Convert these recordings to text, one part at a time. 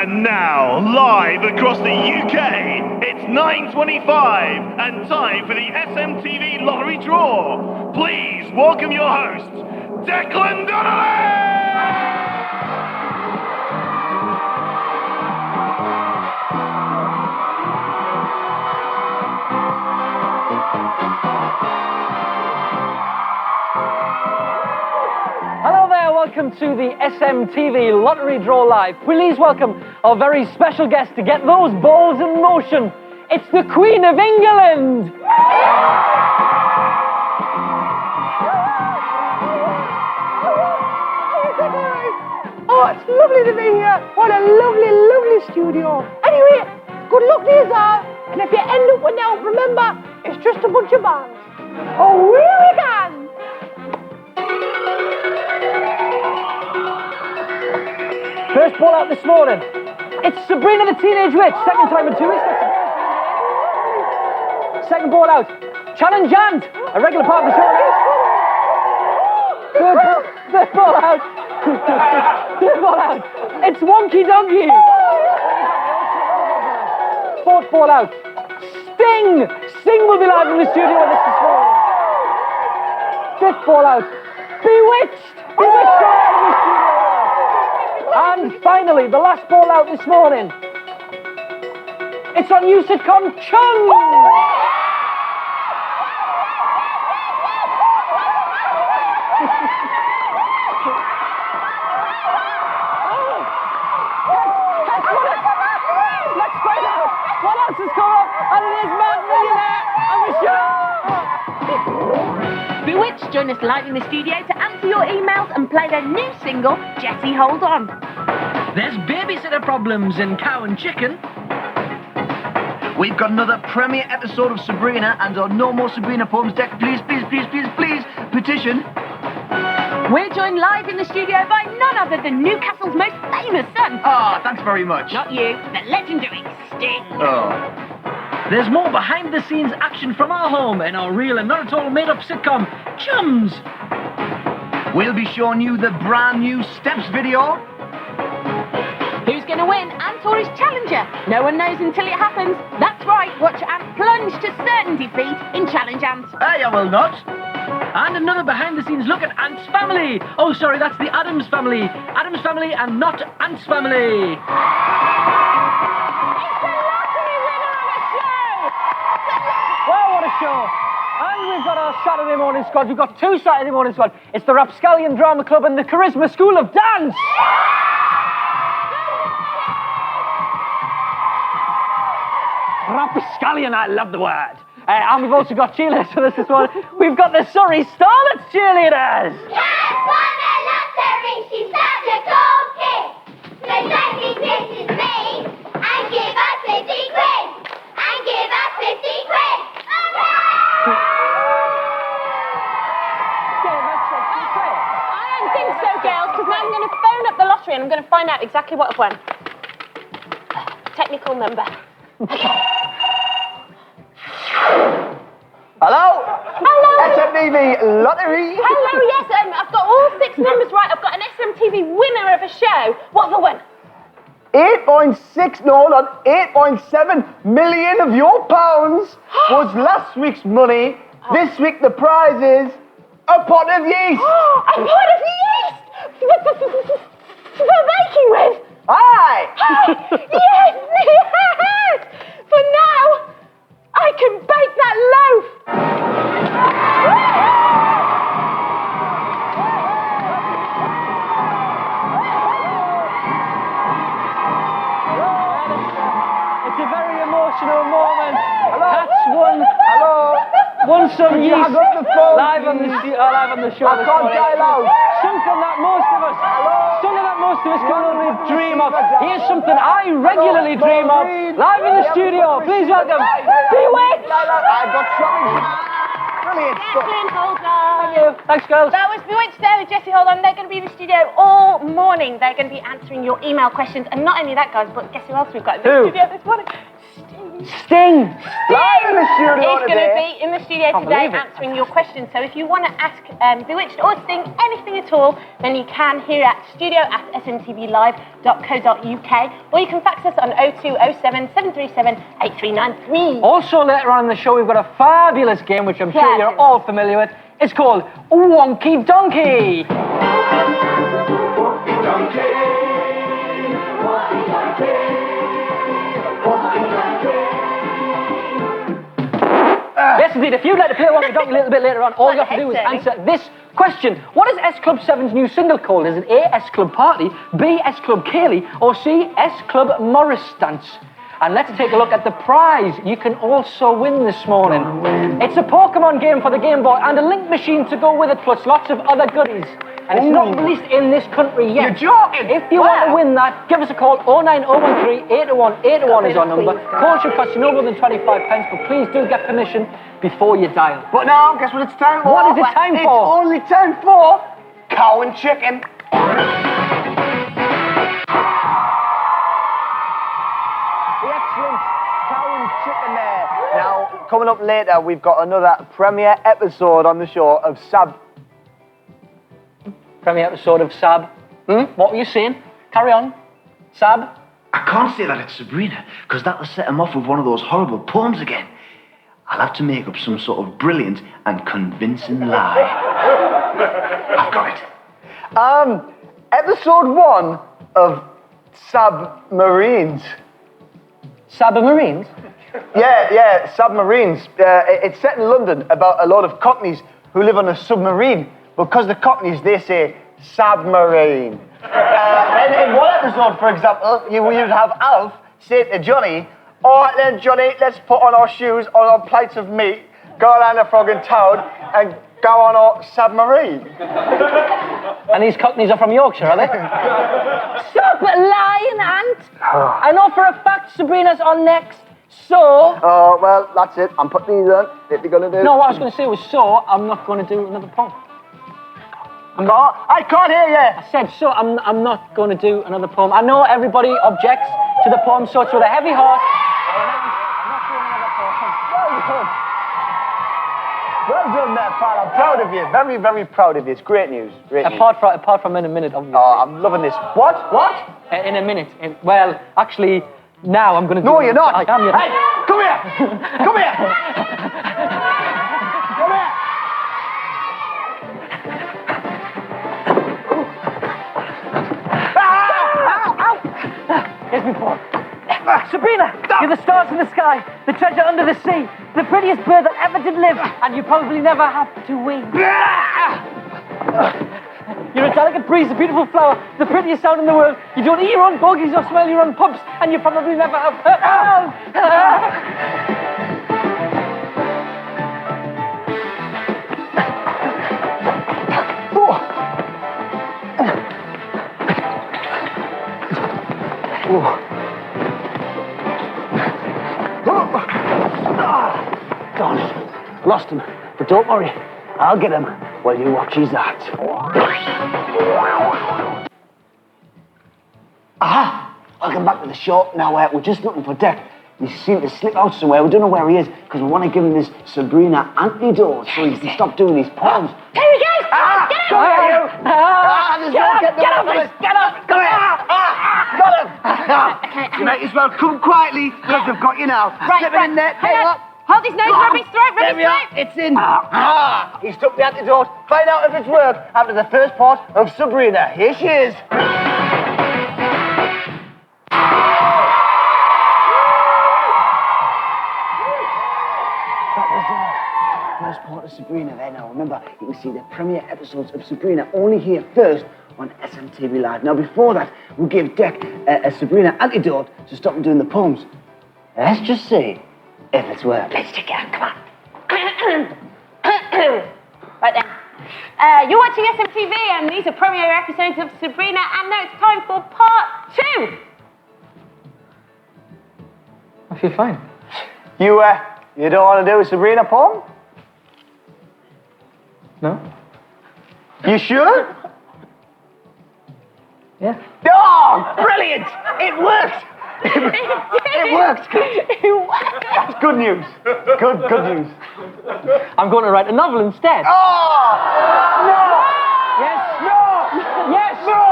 And now, live across the UK, it's 9:25 and time for the SMTV lottery draw. Please welcome your hosts, Dec and Sting! Welcome to the SMTV Lottery Draw Live. Please welcome our very special guest to get those balls in motion. It's the Queen of England! Oh, it's lovely to be here. What a lovely, lovely studio. Anyway, good luck to you all. And if you end up without, remember, it's just a bunch of bands. Oh, really can. First ball out this morning. It's Sabrina the Teenage Witch. Second time in 2 weeks. Second ball out. Challenge Ant. A regular part of the show. Third ball out. Third ball out. It's Wonky Donkey. Fourth ball out. Sting. Sting will be live in the studio with us this morning. Fifth ball out. Bewitched. Bewitched will live in the studio. And finally, the last ball out this morning. It's our new sitcom, Chums! Let's find out what else has come up, and it is Matt Millionaire on the show! Bewitched join us live in the studio to answer your emails and play their new single, Jessie Hold On. There's babysitter problems in Cow and Chicken. We've got another premiere episode of Sabrina and our No More Sabrina poems. Dec, please, please, please, please, please, petition. We're joined live in the studio by none other than Newcastle's most famous son. Ah, thanks very much. Not you, the legendary Sting. Oh. There's more behind-the-scenes action from our home in our real and not at all made-up sitcom, Chums. We'll be showing you the brand new Steps video. Who's going to win, Ant or his challenger? No one knows until it happens. That's right, watch Ant plunge to certain defeat in Challenge Ant. I will not. And another behind-the-scenes look at Ant's family. Oh, sorry, that's the Addams family. Addams family and not Ant's family. Well, what a show. And we've got our Saturday morning squad. We've got two Saturday morning squad. It's the Rapscallion Drama Club and the Charisma School of Dance. Rapscallion, I love the word. And we've also got cheerleaders for this morning. We've got the Surrey Starlets cheerleaders. Cat won the lottery, she's such a cool kid. So Daddy kisses me and give us 50 quid. And give us 50 quid. I don't think so, girls, because now I'm going to phone up the lottery and I'm going to find out exactly what I've won. Technical number. Hello? Hello. SMTV Lottery. Hello, yes, I've got all 6 numbers right. I've got an SMTV winner of a show. What have I won? 8.6, no, not 8.7 million of your pounds was last week's money. This week the prize is a pot of yeast. A pot of yeast! For baking with? Aye! Yes! For now, I can bake that loaf! It's a very emotional moment. Hello? That's one. Hello? Won some yeast hang up the phone, live on the show. I this can't morning. dial out. Something that most of us can only dream of. Here's something I regularly dream of. Live in the studio. Please welcome Bewitched. I've got something. Brilliant stuff. Jacqueline, hold on. Thank you. Thanks, girls. That was Bewitched there with Jessie Hold On. They're going to be in the studio all morning. They're going to be answering your email questions. And not only that, guys, but guess who else we've got in the Who? studio this morning? Sting. Sting! Live in the studio He's going to today. be in the studio Can't today believe it. answering your questions. So if you want to ask Bewitched or Sting anything at all, then you can here at studio@smtvlive.co.uk, or you can fax us on 0207 737 8393. Also, later on in the show, we've got a fabulous game, which I'm sure you're all familiar with. It's called Wonky Donkey. Yes, indeed. If you'd like to play Wonky Donkey a little bit later on, all you have to do is answer this question. What is S Club 7's new single called? Is it A, S Club Party, B, S Club Ceilidh, or C, S Club Morris Dance? And let's take a look at the prize you can also win this morning. It's a Pokemon game for the Game Boy and a link machine to go with it, plus lots of other goodies. And it's not released in this country yet. You're joking? If you want to win that, give us a call. 09013 801 801 is our number. Call should cost you no more than 25 pence, but please do get permission before you dial. But now, guess what it's time for? What is it time for? It's only time for cow and chicken. The excellent cow and chicken there. Now, coming up later, we've got another premiere episode on the show of Premiere episode of Sab. What were you saying? Carry on. Sab? I can't say that it's Sabrina, because that'll set him off with one of those horrible poems again. I'll have to make up some sort of brilliant and convincing lie. I've got it. episode 1 of Submarines. Submarines? Yeah, submarines. It's set in London about a lot of cockneys who live on a submarine. Because the cockneys, they say submarine. And in one episode, for example, you would have Alf say to Johnny, "All right then, Johnny, let's put on our shoes, on our plates of meat, go around the frogging town, and go on our submarine." And these cockneys are from Yorkshire, are they? Stop lying, Ant! I know for a fact Sabrina's on next, so... Oh, well, that's it. I'm putting these on. What you gonna do? No, what I was going to say was so, I'm not going to do another poem. I can't hear you. I said so, I'm not going to do another poem. I know everybody objects to the poem, so it's with a heavy heart. I'm not doing another poem. Well done there, pal. I'm proud of you. Very, very proud of you. It's great news. Great news. Apart from in a minute, obviously. Oh, I'm loving this. What? In a minute. Well, actually, now I'm going to do... No, you're not. I am, Hey, come here. Come here. Come here. Here's me poem. Sabrina, you're the stars in the sky, the treasure under the sea, the prettiest bird that ever did live, and you probably never have to wing. You're a delicate breeze, a beautiful flower, the prettiest sound in the world. You don't eat your own bogies or smell your own pumps, and you probably never have... Gone. Lost him. But don't worry. I'll get him while you watch his act. Aha! Welcome back to the show. Now, we're just looking for Dec. He seemed to slip out somewhere. We don't know where he is because we want to give him this Sabrina antidote so he can stop doing these poems. Here he goes! Get Come him! here, you! Get up! Come here! Got him! You might as well come quietly because they've got you now. Slip it in there. Hang on. Hold his nose, rub his throat, There we are. It's in. He's took the antidote. Find out if it's worked after the first part of Sabrina. Here she is. That was the first part of Sabrina there. Now remember, you can see the premiere episodes of Sabrina only here first on SMTV Live. Now before that, we'll give Dec a Sabrina antidote to stop him doing the poems. Let's just see if it's worked. Let's check it out, come on. Right then. You're watching SMTV and these are premiere episodes of Sabrina, and now it's time for part 2. I feel fine. You don't want to do a Sabrina poem? No? You sure? Yeah. Oh, brilliant! It worked! It worked. That's good news. Good news. I'm going to write a novel instead. Oh! No! Yes. No! Yes. No!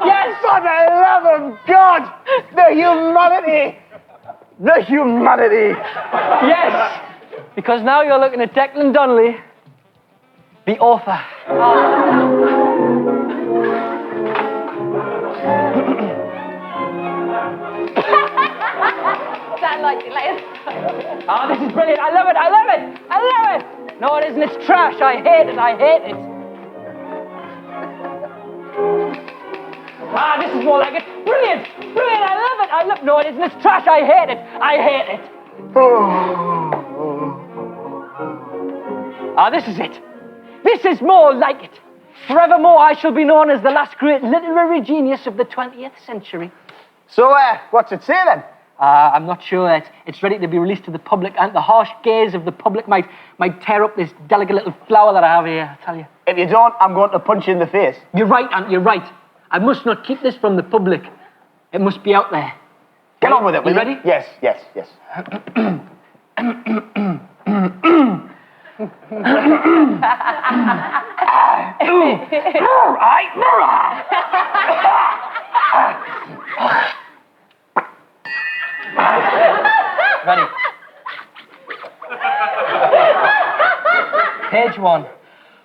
Yes. For the love of God! The humanity! The humanity! Yes. Because now you're looking at Declan Donnelly, the author. Sound like it later. Oh, this is brilliant. I love it. I love it. I love it. No, it isn't. It's trash. I hate it. I hate it. Ah, this is more like it. Brilliant. Brilliant. I love it. I love. No, it isn't. It's trash. I hate it. I hate it. Ah, this is it. This is more like it. Forevermore, I shall be known as the last great literary genius of the 20th century. So, what's it say then? I'm not sure. It's ready to be released to the public, and the harsh gaze of the public might tear up this delicate little flower that I have here, I tell you. If you don't, I'm going to punch you in the face. You're right, Aunt, you're right. I must not keep this from the public. It must be out there. Get on with it, will you ready? Yes. Ready. Page 1.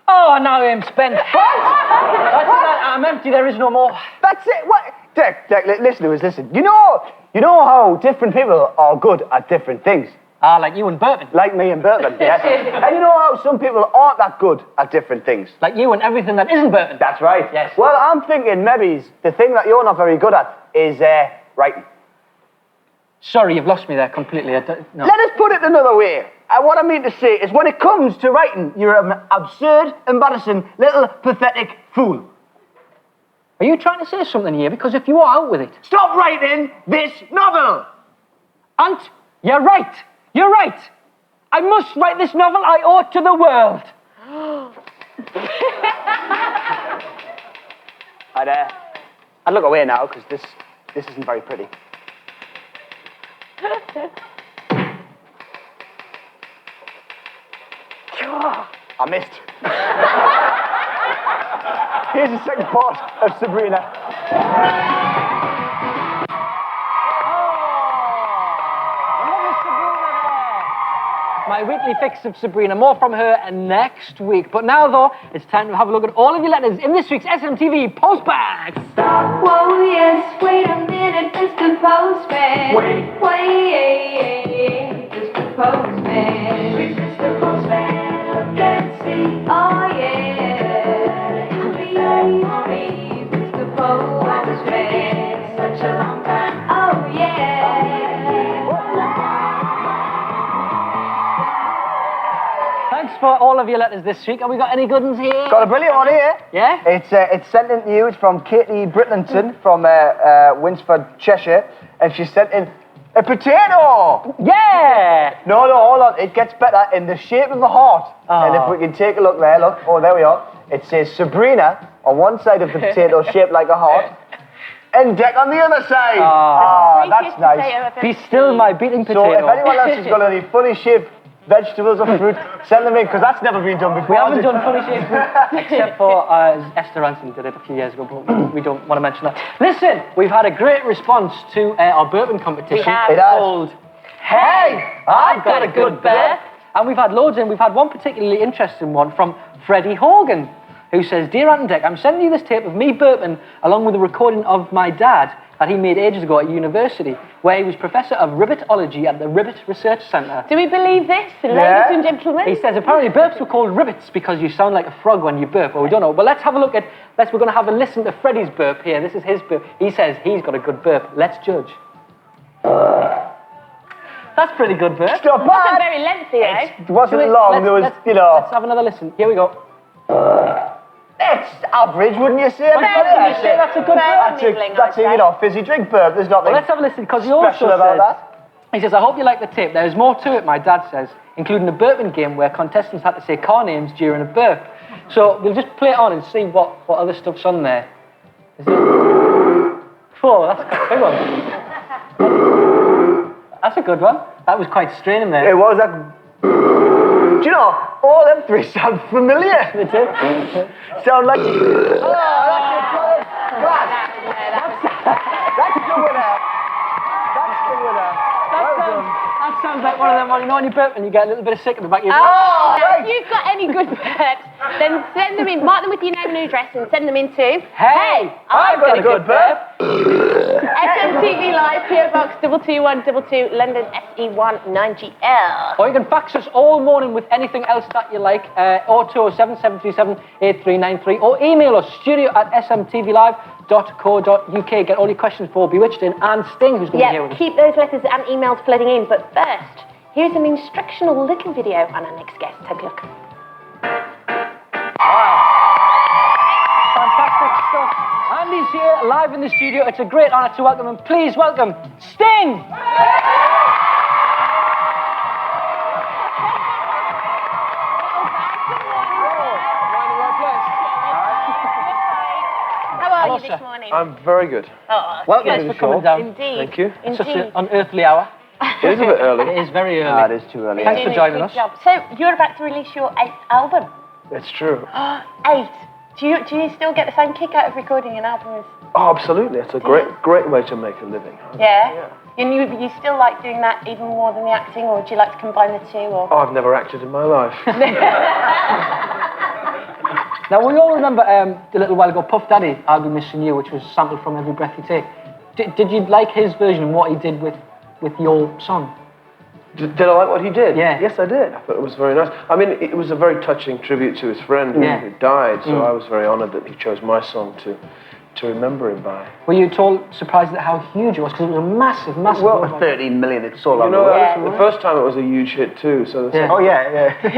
Oh, now I'm spent. What? That's it. I'm empty. There is no more. That's it. What? Dec, listen to us. Listen. You know how different people are good at different things. Ah, like you and Burton. Like me and Burton, yes. And you know how some people aren't that good at different things. Like you and everything that isn't Burton. That's right. Yes. Well, I'm thinking maybe the thing that you're not very good at is writing. Sorry, you've lost me there completely. No. Let us put it another way. What I mean to say is when it comes to writing, you're an absurd, embarrassing, little pathetic fool. Are you trying to say something here? Because if you are, out with it. Stop writing this novel! Aunt, you're right. You're right. I must write this novel I owe to the world. I'd look away now, because this isn't very pretty. I missed. Here's the second part of Sabrina. My weekly fix of Sabrina. More from her next week. But now, though, it's time to have a look at all of your letters in this week's SMTV Postbag. Whoa, yes, wait a minute, Mr. Postman. Wait, Mr. Postman. Please, Mr. Postman, look and see. Oh, yeah. Please, Mr. Postman. Such a long time. Oh, yeah. Thanks for all of your letters this week. Have we got any good ones here? Got a brilliant one here. Yeah? It's sent in to you. It's from Katie Britlinton from Winsford, Cheshire. And she sent in a potato. Yeah! No, hold on. It gets better in the shape of a heart. Oh. And if we can take a look there, look. Oh, there we are. It says Sabrina on one side of the potato shaped like a heart. And Dec on the other side. Oh. That's nice. Be still my beating potato. So if anyone else has got any funny shaped vegetables or fruit, send them in, because that's never been done before. We haven't done funny shaped fruit, except for Esther Ranson did it a few years ago, but we don't want to mention that. Listen, we've had a great response to our bourbon competition. We have. It has. Called Hey, I've got a good burp. And we've had loads in. We've had one particularly interesting one from Freddie Hogan, who says, Dear Ant and Dec, I'm sending you this tape of me burping along with a recording of my dad that he made ages ago at university, where he was professor of ribbitology at the Ribbit Research Centre. Do we believe this, ladies and gentlemen? He says apparently burps were called ribbits because you sound like a frog when you burp. Well, we don't know. But let's have a look at, we're going to have a listen to Freddie's burp here. This is his burp. He says he's got a good burp. Let's judge. That's pretty good burp. Stop It wasn't very lengthy, eh? It wasn't long, there was, Let's have another listen. Here we go. It's average, wouldn't you say? That's a good burp. That's a, fizzy drink burp. There's nothing Well, let's have a listen, because he also special about that. He says, I hope you like the tape. There is more to it, my dad says, including a burping game where contestants had to say car names during a burp. So we'll just play it on and see what other stuff's on there. Is it... Oh, that's a big one. That's a good one. That was quite straining there. It was that. Do you know, all them three sound familiar. They do. Sound like. Oh, that's it, Class. That's the winner. That's the winner. Well done. That sounds like one of them, you know, when you burp and you get a little bit of sick in the back of your Oh, throat. now, if you've got any good burps, then send them in, mark them with your name and address and send them into Hey, I've got a good burp. burp. SMTV Live, PO Box 22122, London SE1 9GL. Or you can fax us all morning with anything else that you like, 0207 737 8393, or email us, studio@smtvlive.co.uk. Get all your questions for Bewitched in and Sting, who's going to be here with us. Keep those letters and emails flooding in, but first, here's an instructional little video on our next guest. Take a look. Fantastic stuff. Andy's here, live in the studio. It's a great honour to welcome him. Please welcome Sting! How are Hello, you this sir. morning? I'm very good. Oh, Welcome Thanks to for the coming show. down. indeed. Thank you. It's such Indeed. an unearthly hour. It is a bit early. It is very early. Ah, it is too early. Thanks You're for doing a joining good us. job. So, you're about to release your 8th album. It's true. 8. Do you still get the same kick out of recording an album as... Oh, absolutely. It's a great way to make a living. Yeah? And you still like doing that even more than the acting, or do you like to combine the two? Or... Oh, I've never acted in my life. Now, we all remember a little while ago, Puff Daddy, I'll Be Missing You, which was sampled from Every Breath You Take. Did you like his version and what he did with your song? Did I like what he did? Yeah. Yes, I did. I thought it was very nice. I mean, it was a very touching tribute to his friend who died, so I was very honoured that he chose my song to remember him by. Were you at all surprised at how huge it was? Because it was a massive, massive... Well, 13 million, it's all You on the know, way. the first time it was a huge hit too. So Yeah. Oh, yeah. it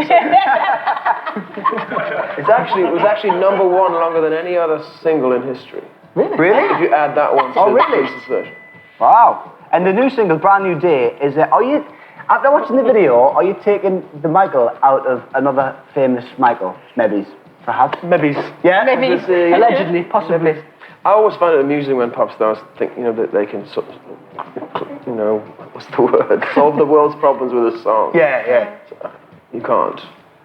was actually number one longer than any other single in history. Really? Really? If you add that one to Oh, the really? Pieces version. Wow. And the new single, Brand New Day, is are you, after watching the video, are you taking the Michael out of another famous Michael? Maybe, perhaps? Maybe. Yeah? Maybe. Allegedly, possibly. I always find it amusing when pop stars think, that they can sort of, what's the word? Solve the world's problems with a song. Yeah. You can't.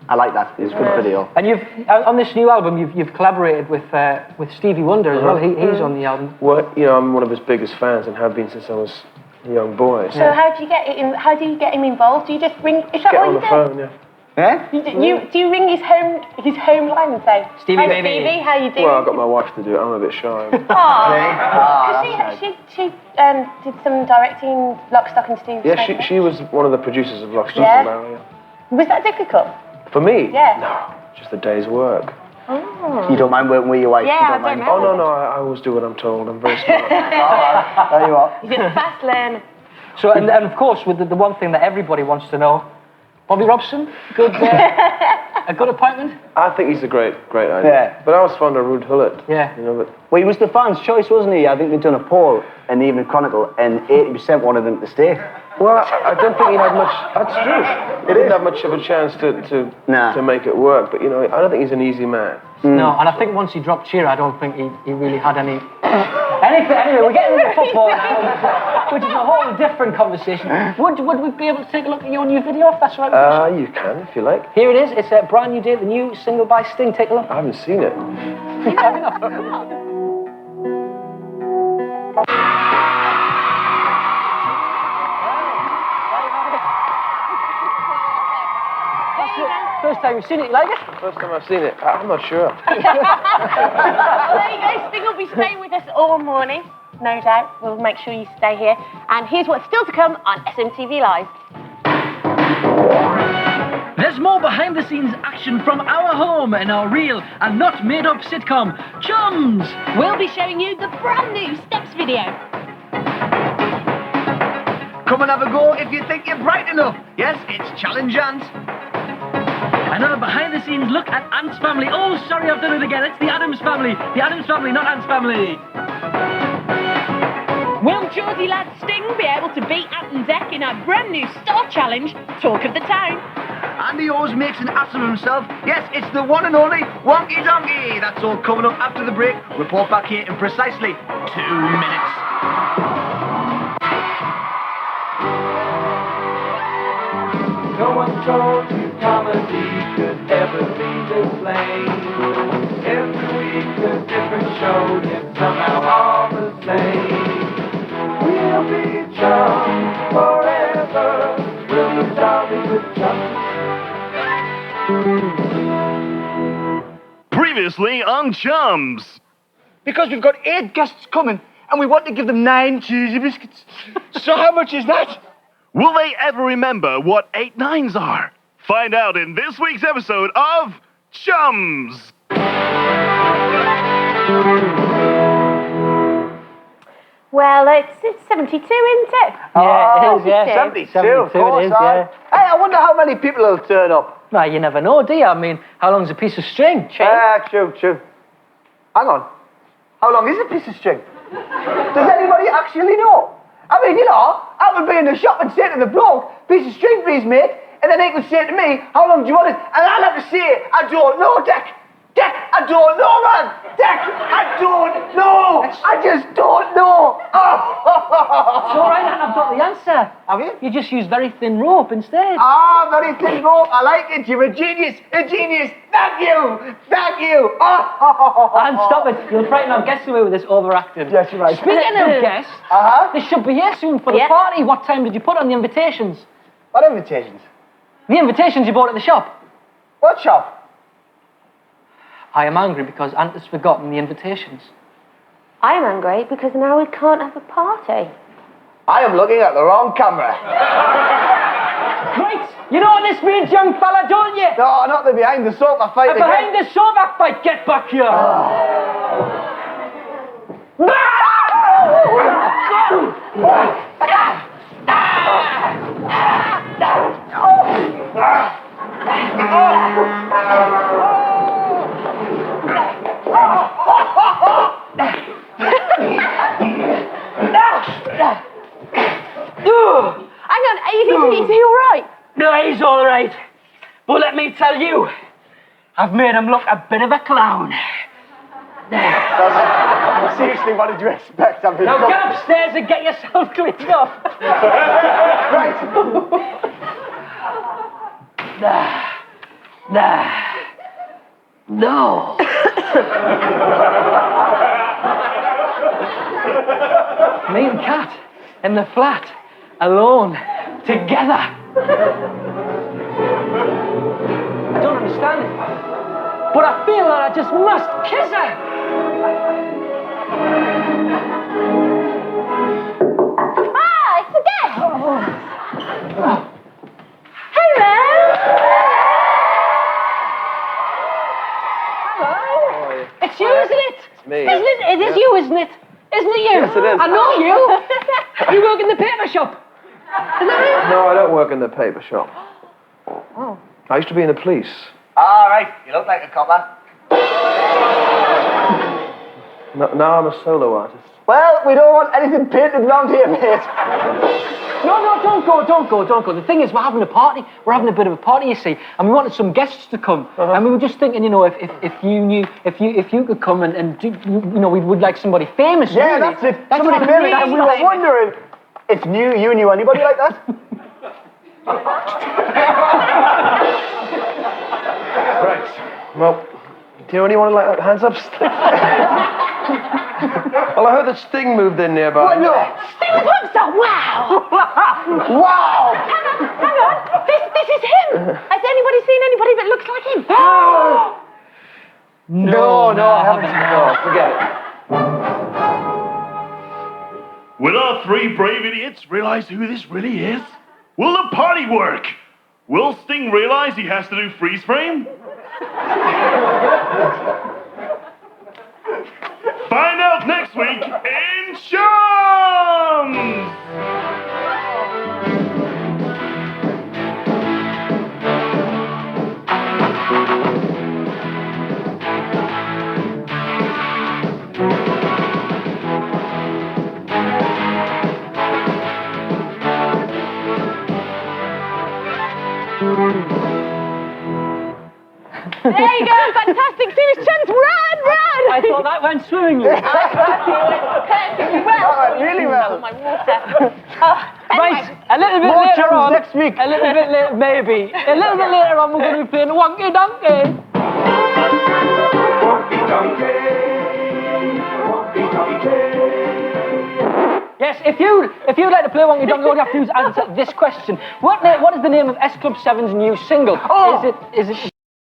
I like that. It's a good video. And you've on this new album, you've collaborated with Stevie Wonder as well. He's on the album. Well, I'm one of his biggest fans and have been since I was a young boy. So how do you get him involved? Do you just ring... Is that Get all on you the do? phone, yeah. Yeah? Do you ring his home line and say, Stevie, "Hey, baby." Stevie, how you doing?" Well, I've got my wife to do it. I'm a bit shy. Because she did some directing Lock, Stock and Two. Yeah, she was one of the producers of Lock, Stock Yeah? and Barrel, yeah. Was that difficult? For me? Yeah. No, just a day's work. You don't mind working with your wife? Yeah, you I don't don't mind? know. Oh, no, I always do what I'm told. I'm very smart. There you are. He's a fast learner. So, and of course, with the one thing that everybody wants to know, Bobby Robson, a good appointment? I think he's a great idea. Yeah. But I was fond of Ruud Hullet. Yeah. But Well, he was the fans' choice, wasn't he? I think they'd done a poll in the Evening Chronicle, and 80% wanted him to stay. well, I don't think he had much. That's true. He didn't have much of a chance to make it work. But I don't think he's an easy man. No, and I think once he dropped Cheer, I don't think he really had any... Anything. Anyway, we're getting into football now, which is a whole different conversation. Would we be able to take a look at your new video, if that's all right with you? You can, if you like. Here it is. It's a Brand New Day, the new single by Sting. Take a look. I haven't seen it. First time you've seen it, you like it? First time I've seen it. I'm not sure. Well, there you go. Sting will be staying with us all morning, no doubt. We'll make sure you stay here. And here's what's still to come on SMTV Live. There's more behind-the-scenes action from our home in our real and not made-up sitcom, Chums. We'll be showing you the brand new Steps video. Come and have a go if you think you're bright enough. Yes, it's Challenge Ant. Another behind-the-scenes look at Ant's family. Oh, sorry, I've done it again. It's the Addams family. The Addams family, not Ant's family. Will Geordie lad Sting be able to beat Ant and Dec in our brand new Star Challenge, Talk of the Town? Andy always makes an ass of himself. Yes, it's the one and only Wonky Donkey. That's all coming up after the break. Report back here in precisely 2 minutes. one told you comedy could ever be displayed. Every week a different show, yet somehow all the same. We'll be chums forever. We'll be jolly with chums. Previously on Chums. Because we've got 8 guests coming and we want to give them 9 cheesy biscuits. So how much is that? Will they ever remember what 8 9s are? Find out in this week's episode of Chums. Well, it's 72, isn't it? Yeah, it is, yeah. 72, of course. it is, yeah. Hey, I wonder how many people will turn up. Well, you never know, do you? I mean, how long's a piece of string? True. Hang on. How long is a piece of string? Does anybody actually know? I mean, you know, I would be in the shop and say to the bloke, piece of string, please, mate. And then he could say to me, how long do you want it? And I'd have to say, I don't know, Dec. Dec, I don't know, man. Dec, I don't know. I just don't know. It's all right, I've got the answer. Have you? You just use very thin rope instead. Ah, very thin rope. I like it. You're a genius. A genius. Thank you. And stop it. You'll frighten our guests away with this overacting. Yes, you're right. Speaking of guests, they should be here soon for the party. What time did you put on the invitations? What invitations? The invitations you bought at the shop. What shop? I am angry because Aunt has forgotten the invitations. I'm angry because now we can't have a party. I am looking at the wrong camera. Right, you know what this means, young fella, don't you? No, not the behind the sofa fight again. Behind the sofa fight, get back here. Hang on, is he all right? No, he's all right. But let me tell you, I've made him look a bit of a clown. Seriously, what did you expect? I mean, Now get upstairs and get yourself cleaned up. Right. No. Me and Kat in the flat, alone, together. I don't understand it, but I feel that I just must kiss her. Ah, it's again. Hello. It's you, isn't it? It's me. Isn't it? It is you, isn't it? Isn't it you? Yes, it is. I know you. You work in the paper shop. Isn't that it? No, I don't work in the paper shop. Oh. I used to be in the police. All right, you look like a copper. Now I'm a solo artist. Well, we don't want anything painted round here, mate. No, don't go. The thing is, we're having a party. We're having a bit of a party, you see, and we wanted some guests to come. And we were just thinking, you know, if you could come and do, you know, we would like somebody famous. Yeah, really. that's it. That's Somebody what famous. really And we were wondering if you knew anybody like that. Right. Well, do you know anyone like that? Hands up. Well, I heard that Sting moved in nearby. What? No. Sting Monster, wow. Wow. Hang on. This is him. Has anybody seen anybody that looks like him? No, I haven't. No, forget it. Will our 3 brave idiots realize who this really is? Will the party work? Will Sting realize he has to do freeze frame? Find out next week in Chums! There you go, fantastic series, Chums, run! I thought that went swimmingly. Perfectly well. Really well. My water. Right, A little bit More later Chums on. next week. A little bit later, maybe. A little bit later on, we're going to be playing Wonky Donkey. Wonky Donkey. Wonky Donkey. Yes, if you'd like to play Wonky Donkey, all you have to do is answer this question. What is the name of S Club 7's new single? Oh. Is it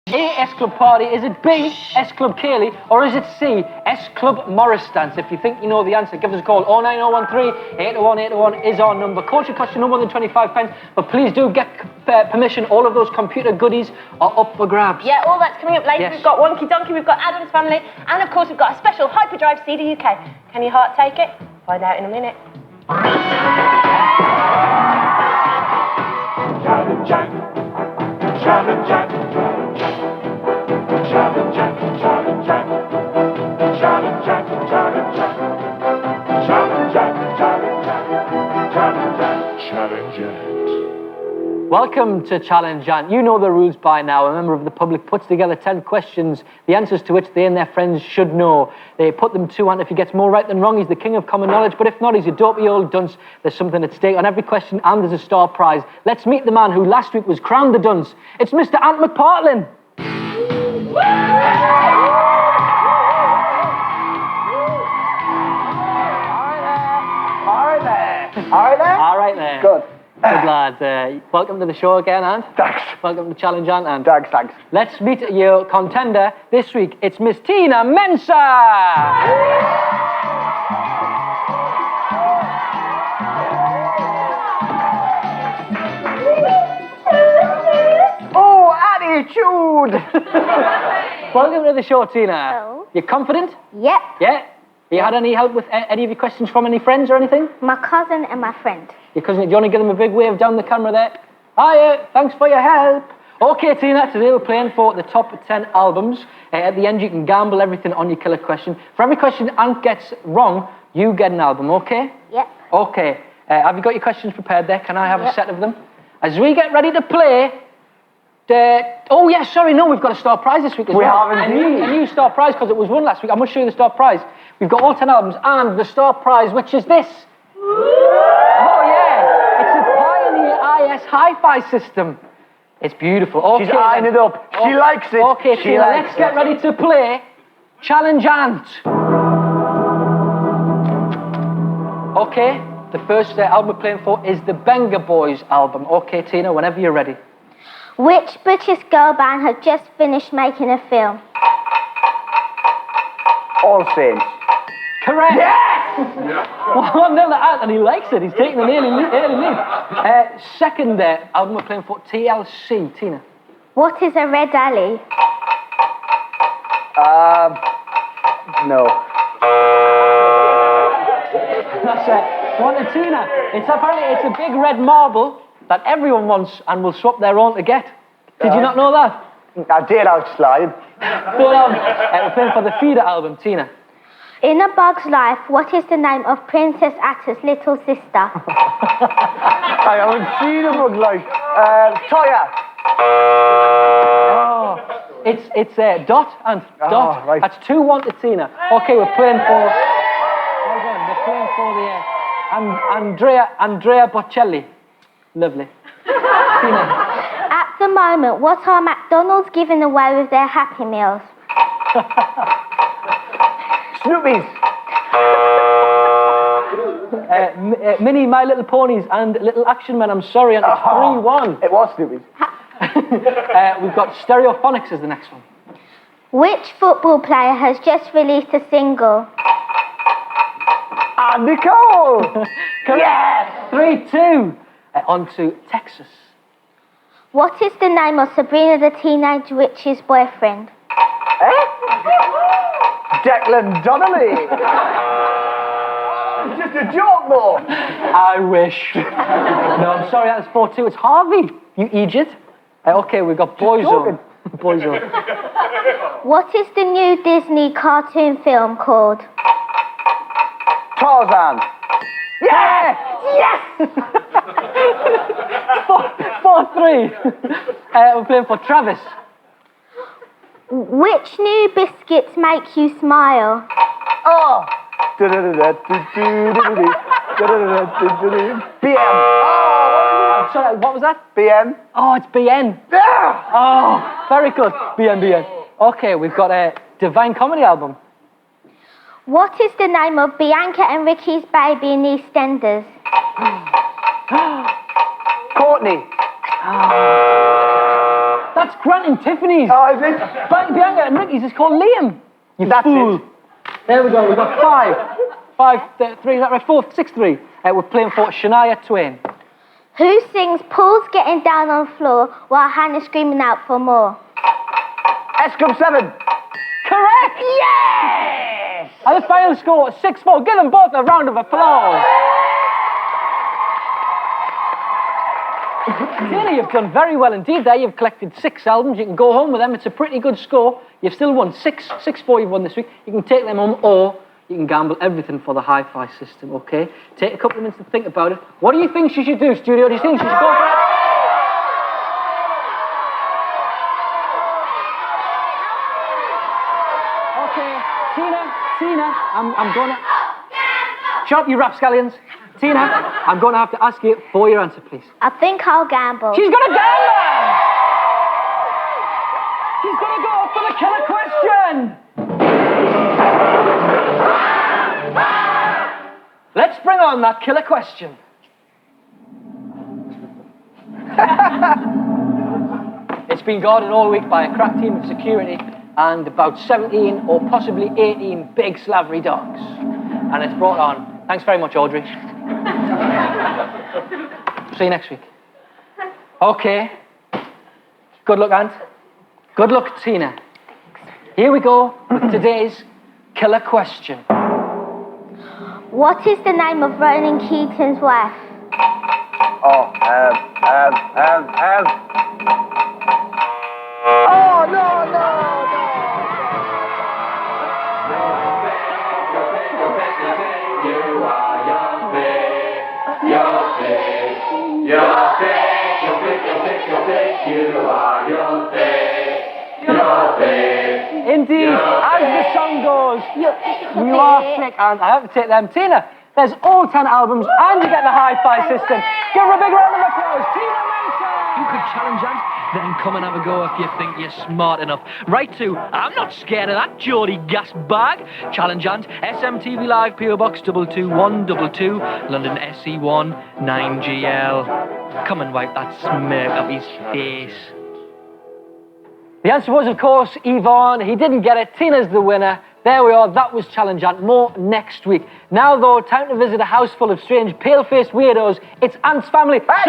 A, S Club Party? Is it B, S Club Kaylee? Or is it C, S Club Morris Dance? If you think you know the answer, give us a call. 09013 801 801 is our number. Call should cost you no more than 25 pence, but please do get permission. All of those computer goodies are up for grabs. Yeah, all that's coming up later. Yes. We've got Wonky Donkey, we've got Adam's Family, and of course we've got a special Hyperdrive CD UK. Can your heart take it? Find out in a minute. Challenge Jack. Challenge Jack. Challenge Jack. Challenge Jack. Challenge Jack. Challenge Jack. Challenge Jack. Challenge Jack. Challenge Jack. Challenge Jack. Welcome to Challenge Ant. You know the rules by now. A member of the public puts together 10 questions, the answers to which they and their friends should know. They put them to Ant. If he gets more right than wrong, he's the king of common knowledge. But if not, he's a dopey old dunce. There's something at stake on every question, and there's a star prize. Let's meet the man who last week was crowned the dunce. It's Mr. Ant McPartlin. All right there. Good. Good lad. Welcome to the show again, Ant. Thanks. Welcome to Challenge Ant. And Thanks. let's meet your contender this week. It's Miss Tina Mensa. Oh, attitude! Welcome to the show, Tina. Hello. You confident? Yep, Yeah? You had any help with any of your questions from any friends or anything? my cousin and my friend. Your cousin, do you want to give them a big wave down the camera there? Hiya, thanks for your help. Okay, Tina, today we're playing for the top 10 albums. At the end, you can gamble everything on your killer question. For every question Ant gets wrong, you get an album, okay? Yep. Okay. Have you got your questions prepared there? Can I have a Yep. set of them? As we get ready to play, oh, yeah, sorry, no, we've got a star prize this week as We well. have A indeed. new star prize because it was won last week. I must show you the star prize. We've got all 10 albums and the star prize, which is this. Oh, yeah. It's a Pioneer IS hi-fi system. It's beautiful. Okay, She's eyeing then. it up. She likes it. Okay, She Tina, likes let's get it. ready to play Challenge Ant. Okay, the first album we're playing for is the Benga Boys album. Okay, Tina, whenever you're ready. Which British girl band has just finished making a film? All Saints. Correct. Yes! 1-0 to Ant, and he likes it. He's taking an early lead. Second album we're playing for TLC. Tina. What is a red alley? No. That's it. One to Tina. It's a big red marble that everyone wants and will swap their own to get. Did you not know that? I did outslide. We're playing for the Feeder album, Tina. In A Bug's Life, what is the name of Princess Atta's little sister? I haven't seen a bug like. Toya. Oh, it's Dot and Dot. right. That's 2-1 to Tina. Okay, we're playing for. Well done. We're playing for the Andrea Bocelli. Lovely. Tina. At the moment, what are McDonald's giving away with their Happy Meals? Snoopy's. Mini My Little Ponies and Little Action Men. I'm sorry, and it's 3-1. It was Snoopy's. We've got Stereophonics as the next one. Which football player has just released a single? Nicole. Yes! 3-2. On to Texas. What is the name of Sabrina the Teenage Witch's boyfriend? Declan Donnelly. It's just a joke, though. I wish. No, I'm sorry, that's 4-2. It's Harvey, you idiot. Okay, we've got Boyzone. Boyzone. What is the new Disney cartoon film called? Tarzan. Yes! Yes! 4-3. We're playing for Travis. Which new biscuits make you smile? Oh. BM. Oh, sorry, what was that? BM. Oh, it's BN. Yeah! Oh, very good. BN. Okay, we've got a Divine Comedy album. What is the name of Bianca and Ricky's baby in EastEnders? Courtney. That's Grant and Tiffany's. Oh, is it? But Bianca and Ricky's is called Liam. That's fool. it. There we go, we've got 3, is that right? 4, 6-3. We're playing for Shania Twain. Who sings Paul's getting down on the floor while Hannah's screaming out for more? SCOM 7. Correct! Yes! And the final score, 6-4. Give them both a round of applause. Deeley, you've done very well indeed there. You've collected 6 albums. You can go home with them. It's a pretty good score. You've still won 6-4 you've won this week. You can take them home or you can gamble everything for the hi-fi system, okay? Take a couple of minutes to think about it. What do you think she should do, studio? Do you think she should go for it? Okay, Tina, I'm gonna... Shut up, you rapscallions. Tina, I'm gonna have to ask you for your answer, please. I think I'll gamble. She's gonna gamble! She's gonna go for the killer question! Let's bring on that killer question. It's been guarded all week by a crack team of security and about 17 or possibly 18 big slavery dogs. And it's brought on. Thanks very much, Audrey. See you next week. Okay. Good luck, Ant. Good luck, Tina. Here we go with today's killer question. What is the name of Ronan Keating's wife? Oh, Oh, no. Indeed, as the song goes, you are thick, and I have to take them. Tina, there's all 10 albums, and you get the hi-fi system. Give her a big round of applause. Tina Mason! You could challenge Ant, then come and have a go if you think you're smart enough. Right to, I'm not scared of that Geordie gas bag. Challenge Ant, SMTV Live, PO Box 22122, London SE1 9GL. Come and wipe that smirk off his face. The answer was, of course, Yvonne. He didn't get it. Tina's the winner. There we are. That was Challenge Ant. More next week. Now, though, time to visit a house full of strange, pale-faced weirdos. It's Ant's family. Hey!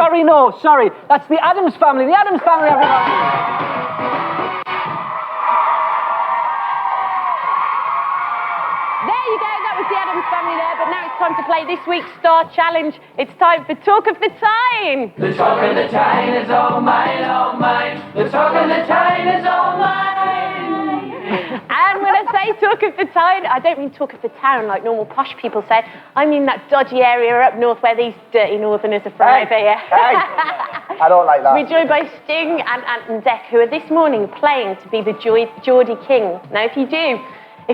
Sorry. That's the Addams family. The Addams family, everybody. There you go, that was the Addams family there, but now it's time to play this week's Star Challenge. It's time for Talk of the Tyne. The talk of the Tyne is all mine, all mine. The talk of the Tyne is all mine. And when I say Talk of the Tyne, I don't mean talk of the town like normal posh people say. I mean that dodgy area up north where these dirty northerners are from over here. I don't like that. We're joined by Sting and Ant and Dec, who are this morning playing to be the Geordie King. Now, if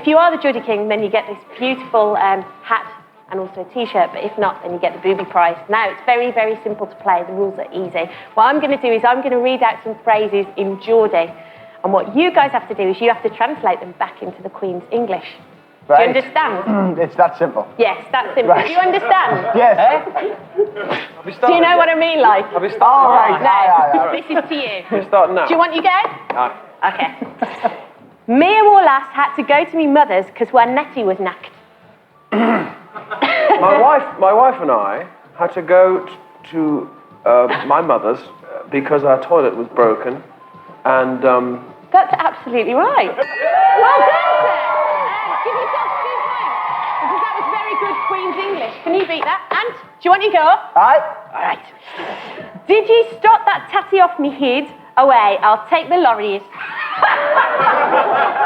you are the Geordie King, then you get this beautiful hat and also a T-shirt, but if not, then you get the booby prize. Now, it's very, very simple to play. The rules are easy. What I'm going to do is I'm going to read out some phrases in Geordie, and what you guys have to do is you have to translate them back into the Queen's English. Right. Do you understand? It's that simple. Yes, that's simple. Right. Do you understand? Yes. Do you know what I mean, like? All right. No, this is to you. We're starting now. Do you want you go? Aye. Okay. Me and my lass had to go to me mother's because where Nettie was knacked. My wife and I had to go to my mother's because our toilet was broken, and That's absolutely right. Well done, sir. Give yourself 2 points because that was very good Queen's English. Can you beat that? Ant, do you want to go? Aye. All right. Did you stop that tatty off me head? Away, I'll take the lorries.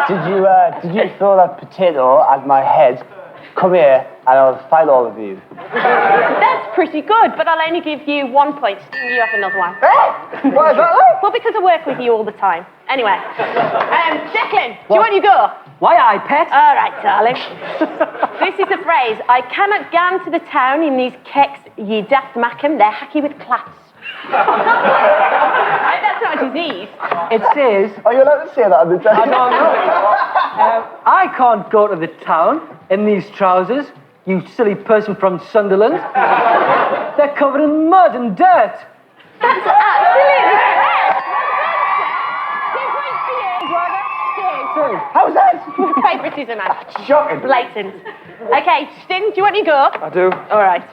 Did you throw that potato at my head? Come here, and I'll fight all of you. That's pretty good, but I'll only give you 1 point. Sting, you have another one. Hey! What is that like? Well, because I work with you all the time. Anyway, Declan, do you want to go? Why, aye, pet? All right, darling. This is a phrase. I cannot gan to the town in these kecks, ye daft mackem. They're hacky with clats. That's not a disease. It says, Are you allowed to say that on the I don't know. I can't go to the town in these trousers, you silly person from Sunderland. They're covered in mud and dirt. That's absolutely correct. 2 points for you. How's that? Favouritism, man. Shocking. Blatant. Okay, Sting, do you want your go? I do. All right.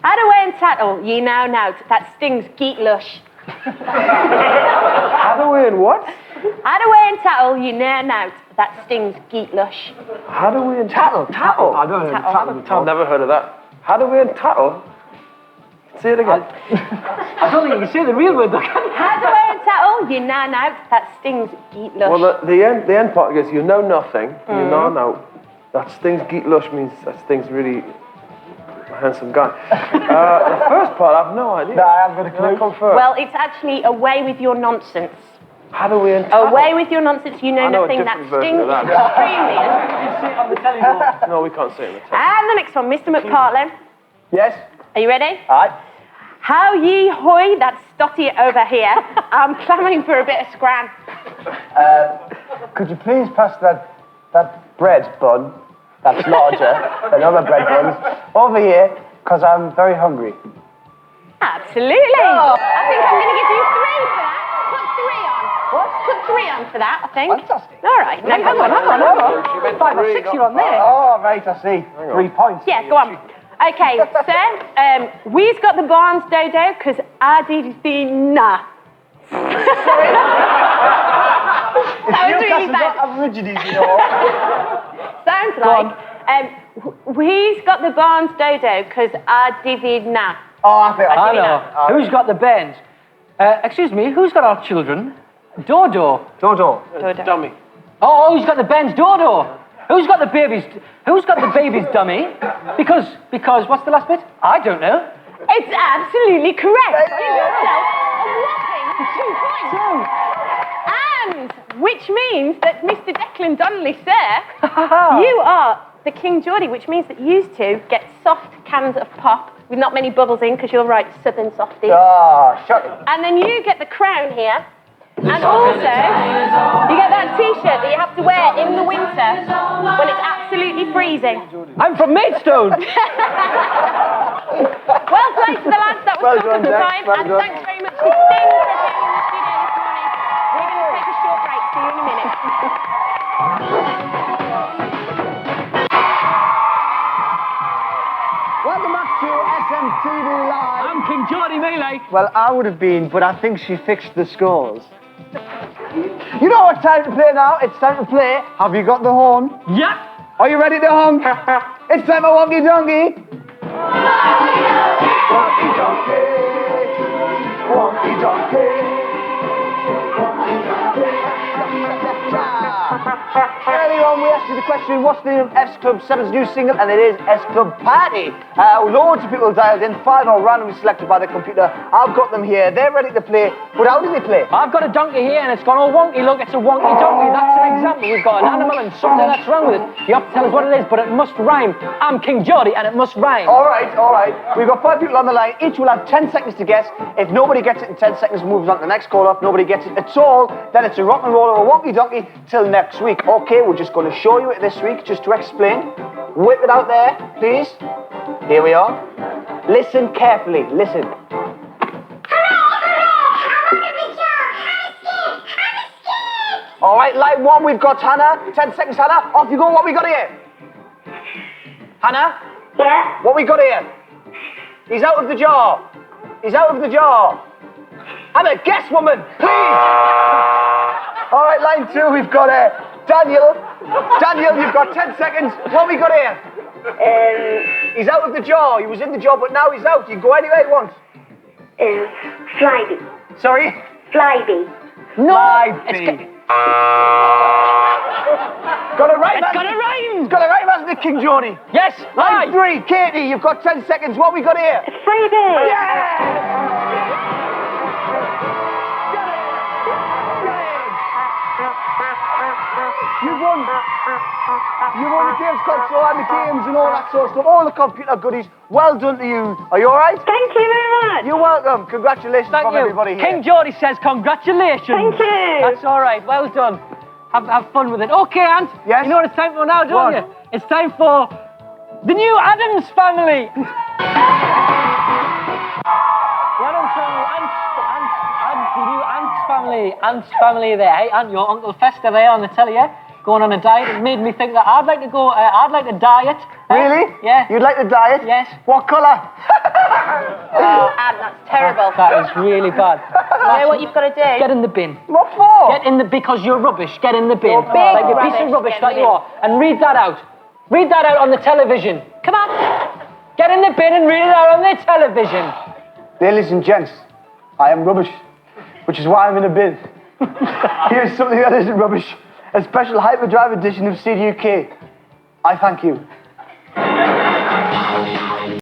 Hadaway and tattle, ye now nout. That Sting's geet lush. Hadaway and what? Hadaway and tattle, ye now nout. That Sting's geet lush. Hadaway and tattle. Tattle. I don't know. Tattle. I've never heard of that. Hadaway and tattle. Say it again. I don't think you can say the real word, though, can you? Hadaway and tattle, ye now nout. That Sting's geet lush. Well, the end part goes, you know nothing, you know now. That Sting's geet lush means that Sting's really a handsome guy. The first part, I have no idea. No, I haven't got a clue. Come first. Well, it's actually away with your nonsense. Hadaway and tattle. Away with your nonsense, you know I know a nothing. That different version Sting of that. is extremely. On the telly board. No, we can't say it. And the next one, Mr. McPartlin. Yes? Are you ready? Aye. How ye hoy that stotty over here. I'm clamouring for a bit of scram. Could you please pass that bread bun that's larger than other bread buns over here, because I'm very hungry. Absolutely. I think I'm going to give you 3 for that. Put 3 on. What? Put 3 on for that, I think. Fantastic. All right. No, hang on. She meant 5 or 6 you're on there. Oh, right, I see. 3 points. Yeah, go on. Okay, sir. We've got the Barnes Dodo because I did the nah. That was really bad. Aborigines, you know. Sounds like. We've got the Barnes Dodo because I did the nah. Oh, I think I know. Who's got the bends? Excuse me, who's got our children? Dodo. Dodo. Dummy. Oh, who's got the bends? Dodo. Who's got the babies? Who's got the babies, dummy? Because, what's the last bit? I don't know. It's absolutely correct. Give yourself a whopping 2 points. And which means that Mr. Declan Donnelly, sir, you are the King Geordie, which means that you two get soft cans of pop with not many bubbles in, because you're right, southern softies. Ah, shut up. And then you get the crown here. And also, you get that T-shirt that you have to wear in the winter when it's absolutely freezing. I'm from Maidstone. Well played to the lads. That was Well top of done, the Jack. time. Well And done. thanks very much to Sting for being in the studio this morning. We're going to take a short break. See you in a minute. Welcome back to SMTV Live. I'm King Geordie Melee. Well, I would have been, but I think she fixed the scores. You know what time to play now? It's time to play. Have you got the horn? Yeah. Are you ready to honk? It's time for Wonky Donkey. Wonky Donkey. Wonky Donkey. Wonky Donkey. Earlier on, we asked you the question, what's the name of S Club 7's new single? And it is S Club Party. Loads of people dialed in, 5 are randomly selected by the computer. I've got them here, they're ready to play. But how do they play? I've got a donkey here and it's gone all wonky. Look, it's a wonky donkey. That's an example. We've got an animal and something that's wrong with it. You have to tell us what it is, but it must rhyme. I'm King Geordie and it must rhyme. All right. We've got 5 people on the line. Each will have 10 seconds to guess. If nobody gets it in 10 seconds, moves on to the next caller. If nobody gets it at all, then it's a rock and roll or a wonky donkey till next week. Okay, we're just going to show you it this week just to explain. Whip it out there, please. Here we are. Listen carefully. Listen. All right, line 1, we've got Hannah. 10 seconds, Hannah. Off you go. What we got here? Hannah? Yeah. What we got here? He's out of the jar. He's out of the jar. Hannah, guess, woman, please. All right, line 2, we've got Daniel. Daniel, you've got 10 seconds. What we got here? He's out of the jar. He was in the jar, but now he's out. He can go anywhere he wants. Flyby. Sorry? Flyby. No. Got it right, man. Got it rhyme. Got it right, hasn't it, King Geordie? Yes. Line 3, Katie, you've got 10 seconds. What we got here? Flyby. You've won. You won the Games console and the games and all that sort of stuff, all the computer goodies. Well done to you. Are you all right? Thank you very much. You're welcome. Congratulations Thank from you. everybody here. King Geordie says congratulations. Thank you. That's all right. Well done. Have fun with it. Okay, Ant. Yes? You know what it's time for now, don't What? you? It's time for the new Addams family. The Addams family. The new Ant's family. Ant's family there. Hey, Ant, your Uncle Fester there on the telly, yeah? Going on a diet. It made me think that I'd like to go. I'd like to diet. Really? Yeah. You'd like to diet? Yes. What colour? Oh, Anne, that's terrible. That is really bad. You know what you've got to do? Get in the bin. What for? Get in the because you're rubbish. Get in the bin. You're big Like a piece of rubbish, rubbish get that in you the are. And read that out. Read that out on the television. Come on. Get in the bin and read it out on the television. Ladies and gents, I am rubbish, which is why I'm in a bin. Here's something that isn't rubbish. A special hyperdrive edition of CDUK. I thank you.